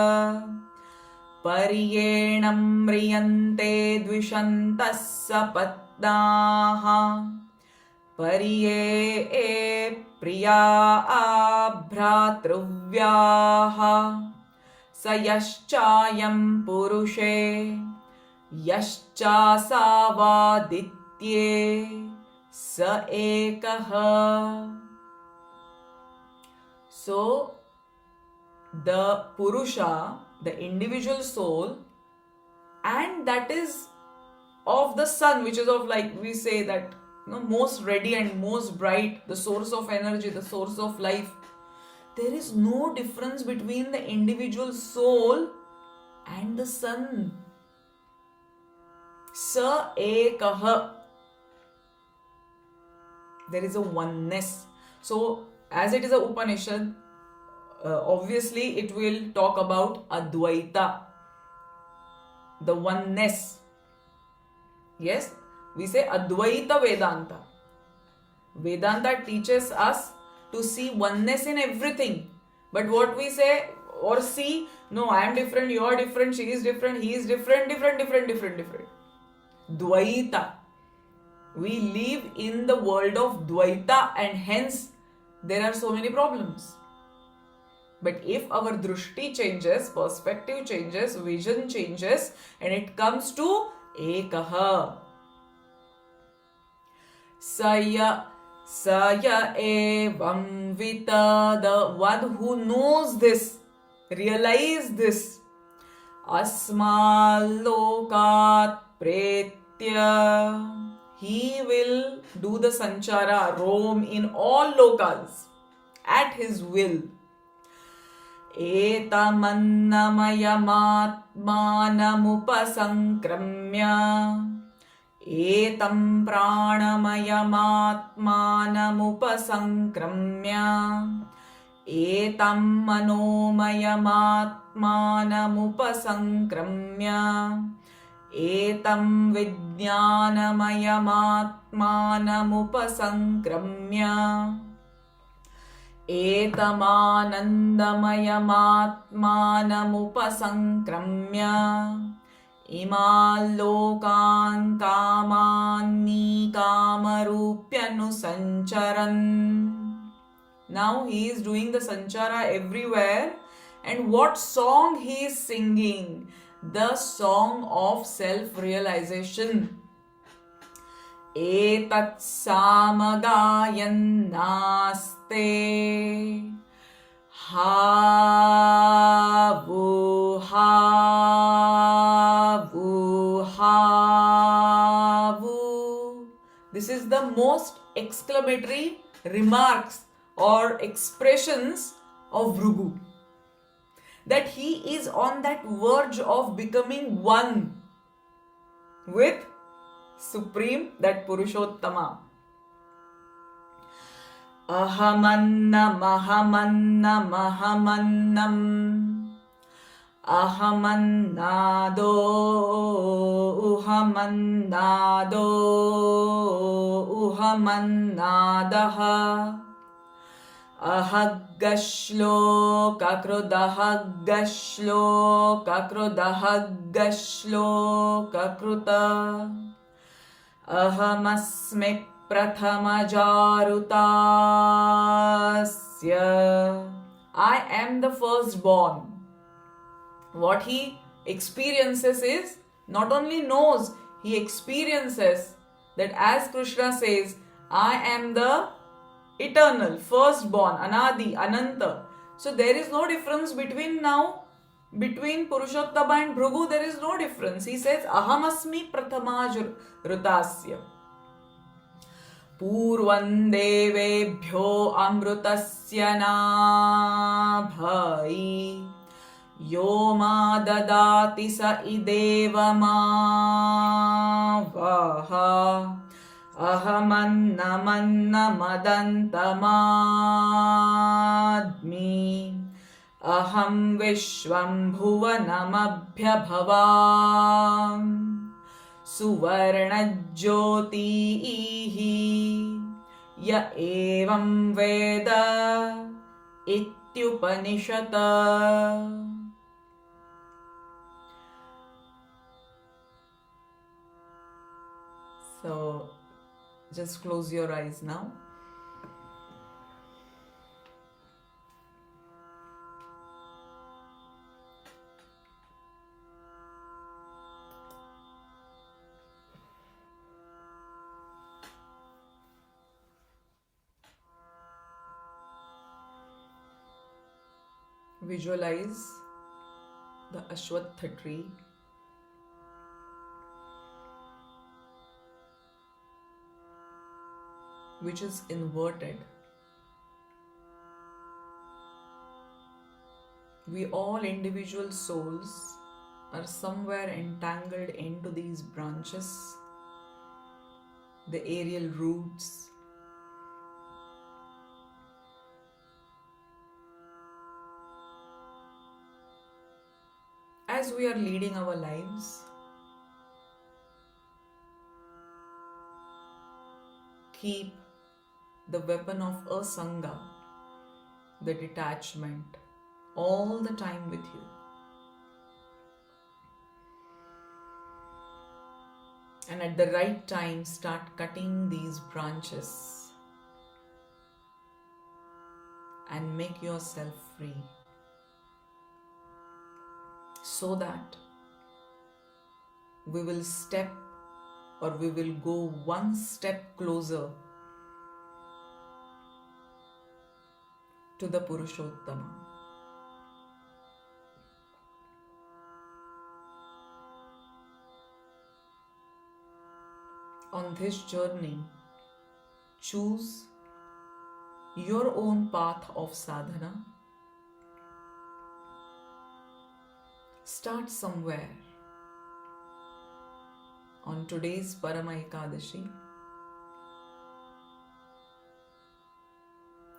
pariyenam riyante dvishantas sapatnaha pariye priya abhratruvyaha sayaschayam purushe yaschasavaditye sa ekaha. So, the Purusha, the individual soul, and that is of the sun, which is of, like we say, that most radiant, most bright, the source of energy, the source of life. There is no difference between the individual soul and the sun. Sa ekaha. There is a oneness. So, as it is a Upanishad, obviously it will talk about Advaita, the oneness. Yes, we say Advaita Vedanta. Vedanta teaches us to see oneness in everything. But what we say or see, no, I am different, you are different, she is different, he is different, different. Dvaita. We live in the world of Dvaita, and hence there are so many problems. But if our drushti changes, perspective changes, vision changes, and it comes to Ekaha. Saya evam vita, the one who knows this, realize this. Asmal lokat pretya, he will do the sanchara, roam in all lokas at his will. Etamannamayamatmanamupasangramya, etam pranamayamatmanamupasangramya, etam manomayamatmanamupasangramya, etam vijnanamayamatmanamupasangramya, etamanandamayamatmanamupasangramya, imalokan kamanni kamarupyanusancharan. Now he is doing the sanchara everywhere. And what song he is singing? The song of self-realization. Etat samagayan naste havu havu havu. This is the most exclamatory remarks or expressions of Bhrigu, that he is on that verge of becoming one with Supreme, that Purushottama. Ahamannam, ahamannam, ahamannam, ahamannado, uhamannado, uhamannadaha, ahagashlo, kakrudahagashlo, kakrudahagashlo, kakruta. Ahamasmi pratamajarutasya, I am the firstborn. What he experiences is, not only knows, he experiences that, as Krishna says, I am the eternal, firstborn, Anadi, Ananta. So there is no difference between Purushottama and Bhrigu, there is no difference. He says, Ahamasmi pratamajarutasya. Purvan devebhyo amrutasya nabhai, yo ma dadati sa ideva ma vaha, ahamannamannamadantamadmi, aham vishvam bhuvanamabhyabhavam, suvarna jyotihi, ya evam veda ityupanishata. So just close your eyes now. Visualize the Ashwatha tree, which is inverted. We all individual souls are somewhere entangled into these branches, the aerial roots. As we are leading our lives, keep the weapon of asanga the detachment all the time with you. And at the right time, start cutting these branches and make yourself free, so that we will go one step closer to the Purushottama. On this journey, choose your own path of sadhana. Start somewhere. On today's Parama Ekadashi,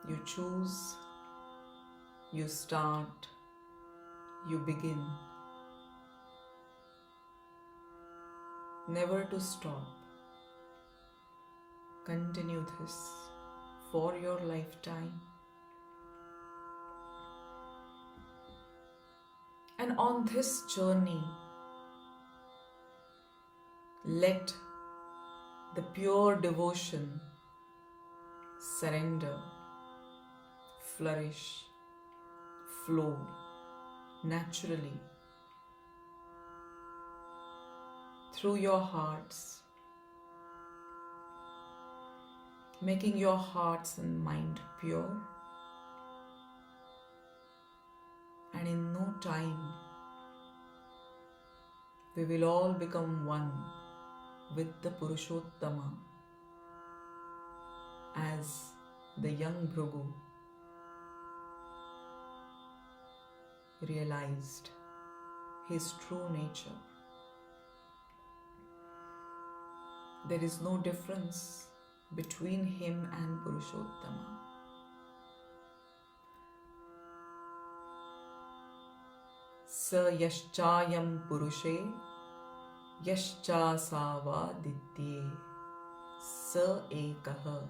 you choose, you start, you begin. Never to stop. Continue this for your lifetime. And on this journey, let the pure devotion surrender, flourish, flow naturally through your hearts, making your hearts and mind pure. And in no time, we will all become one with the Purushottama, as the young Bhrigu realized his true nature. There is no difference between him and Purushottama. Sa yaschayam purushe yaschasava ditye sa ekaha.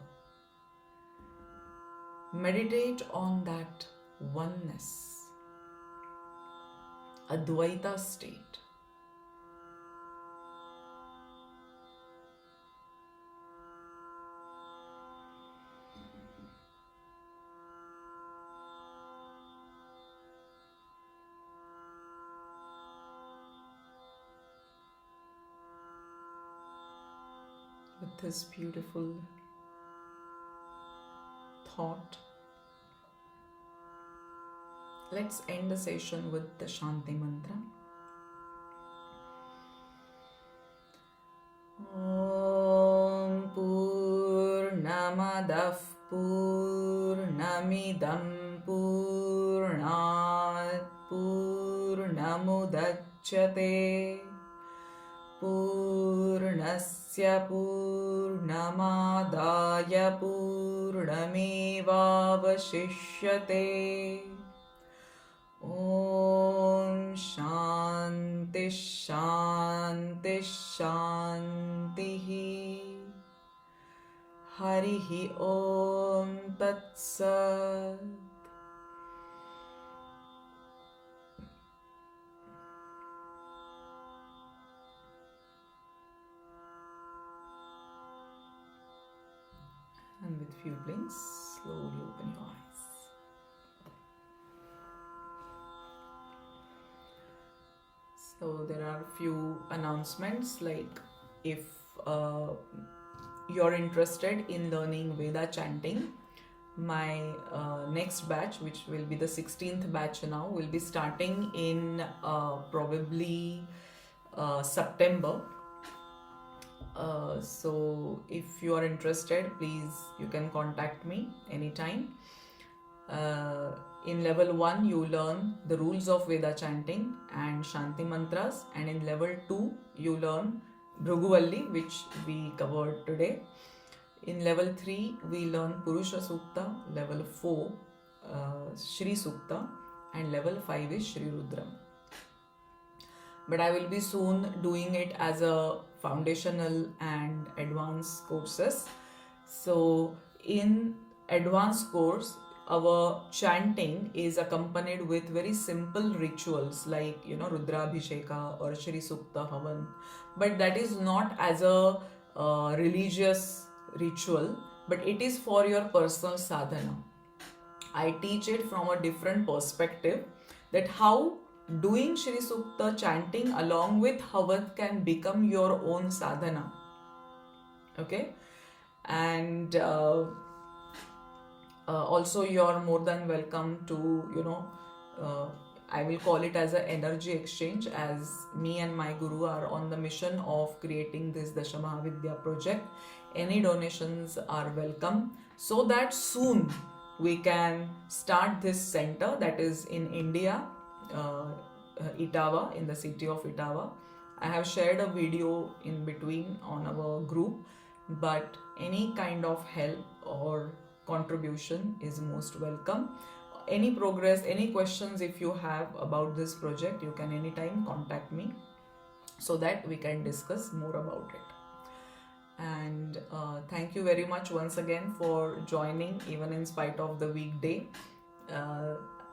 Meditate on that oneness, Advaita state. With this beautiful thought, let's end the session with the Shanti Mantra. Om Purnamadav Purnamidam Purnat Purnamudachyate Purnasya Purnamadaya Purnamevavashishyate. Om Shanti Shanti Shanti. Harihi Om Tat Sat. And with few blinks, slowly open your eyes. So there are few announcements, like if you're interested in learning Veda chanting, my next batch, which will be the 16th batch now, will be starting in probably September. So if you are interested, please, you can contact me anytime. In level 1, you learn the rules of Veda chanting and Shanti mantras, and in level 2, you learn Bhrigu, which we covered today. In level 3, we learn Purusha Sukta, level 4, Shri Sukta, and level 5 is Shri Rudram. But I will be soon doing it as a foundational and advanced courses. So in advanced course, our chanting is accompanied with very simple rituals like, Rudrabhisheka or Shri Sukta Havan. But that is not as a religious ritual, but it is for your personal sadhana. I teach it from a different perspective, that how doing Shri Sukta chanting along with Havan can become your own sadhana. Okay? And also you're more than welcome to, I will call it as an energy exchange, as me and my guru are on the mission of creating this Dasha Mahavidya project. Any donations are welcome, so that soon we can start this center that is in India, Etawah, in the city of Etawah. I have shared a video in between on our group, but any kind of help or contribution is most welcome. Any progress, any questions if you have about this project, you can anytime contact me so that we can discuss more about it. And thank you very much once again for joining, even in spite of the weekday,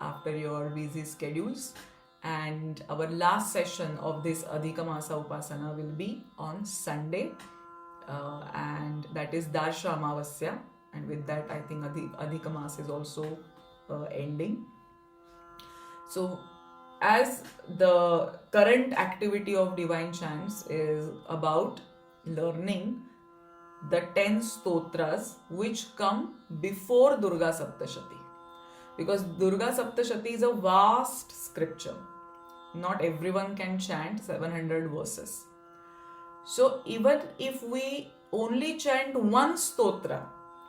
after your busy schedules. And our last session of this Adhika Masa Upasana will be on Sunday, and that is Darsha Amavasya. And with that, I think Adhika Mas is also ending. So, as the current activity of Divine Chants is about learning the 10 stotras which come before Durga Saptashati. Because Durga Saptashati is a vast scripture. Not everyone can chant 700 verses. So even if we only chant one stotra,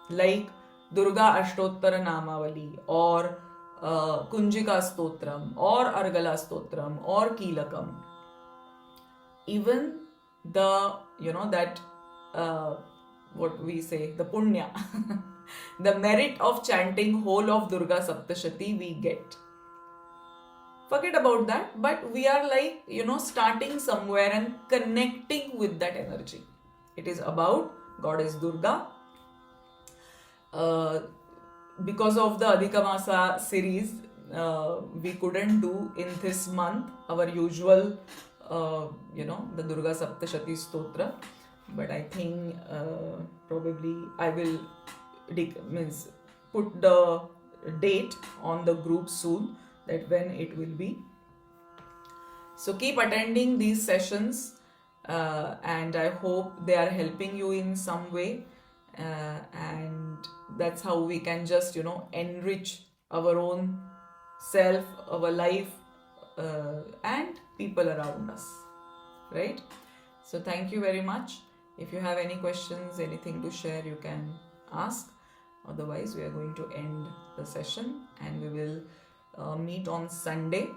like Durga Ashtottara Namavali or Kunjika Stotram or Argala Stotram or Kilakam, even the, what we say, the punya, the merit of chanting whole of Durga Saptashati we get. Forget about that, but we are like, starting somewhere and connecting with that energy. It is about Goddess Durga. Because of the Adhika Masa series, we couldn't do in this month our usual, the Durga Saptashati Stotra. But I think probably I will put the date on the group soon, that when it will be. So keep attending these sessions, and I hope they are helping you in some way, and that's how we can just enrich our own self, our life, and people around us, right? So thank you very much. If you have any questions, anything to share, you can ask. Otherwise, we are going to end the session, and we will meet on Sunday